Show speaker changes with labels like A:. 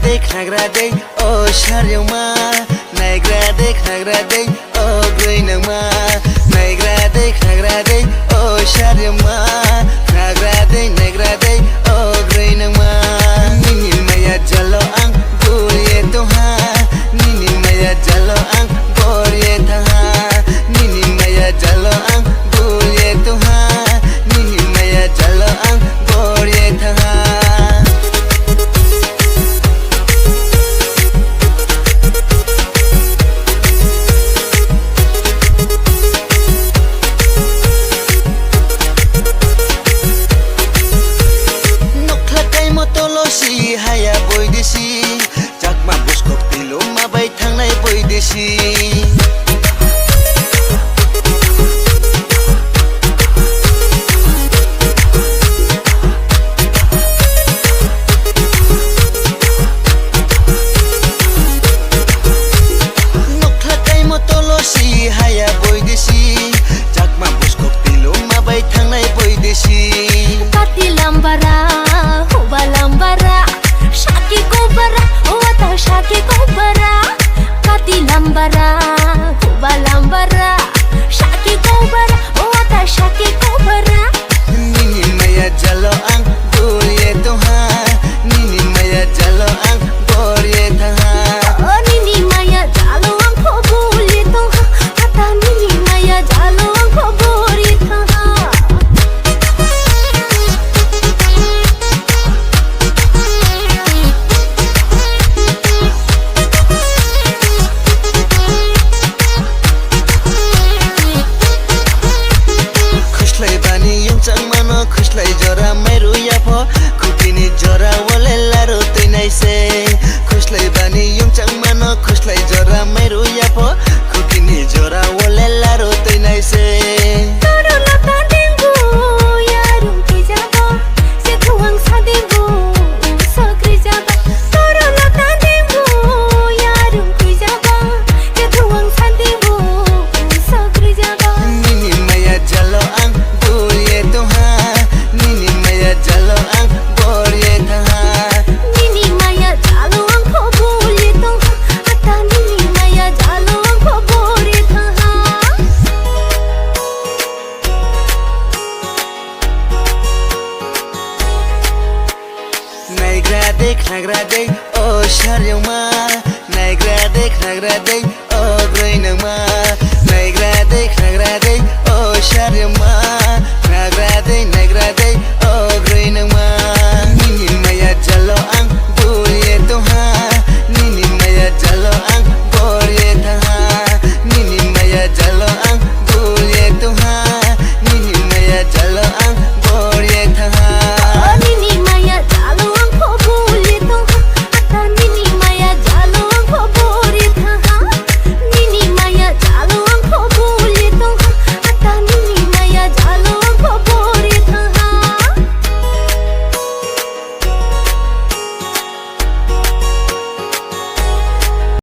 A: देखाग्रादै ओ सारियावमा नायग्रा देखाग्रादै ओ ग्रैनांमा नायग्रा देखाग्रादै ओ सारियावमा नायग्रादै ओ ग्रैनांमा निनि माया जलो आं बुरिए तोहा निनि माया जलो आं बुरिए थाहा निनि माया जलो आं बुरिए तोहा निनि माया जलो आं बुरिए थाहा haya boy desi jakma buskok tilo mabai thangnai boy desi nokla kai motolosi haya boy desi jakma buskok tilo mabai thangnai boy desi
B: kati lambara huba lambara Shaki kobara, wata shaki kobara Kati lambara, huba lambara Shaki kobara, wata shaki kobara
A: Nini maya jalo ang buriye toha Nini maya jalo ang buriye taha
B: Nini maya jalo ang buriye toha Ata nini maya jalo ang buriye taha
A: खुशलाई जरा मेरो याफो खुकिनी जरा वले लारो तैनाइ से खुशलाई बानी युङचाङ मानो खुशलाई जरा मेरो याफो खुकिनी जरा वले लारो तैनाइ से
B: Toro lata dengu yarum kijaba se thuang sadengu sakri jaba Toro lata dengu yarum kijaba se thuang sadengu sakri jaba
A: Nini maya jalo ang buriye toha Nini maya jalo ang buriye taha
B: Nini maya jalo ang buriye toha Ata nini maya jalo ang buriye taha
A: Niagara देखाग्रादै ओ सारियावमा Niagara देखाग्रादै ओ ग्रैनांमा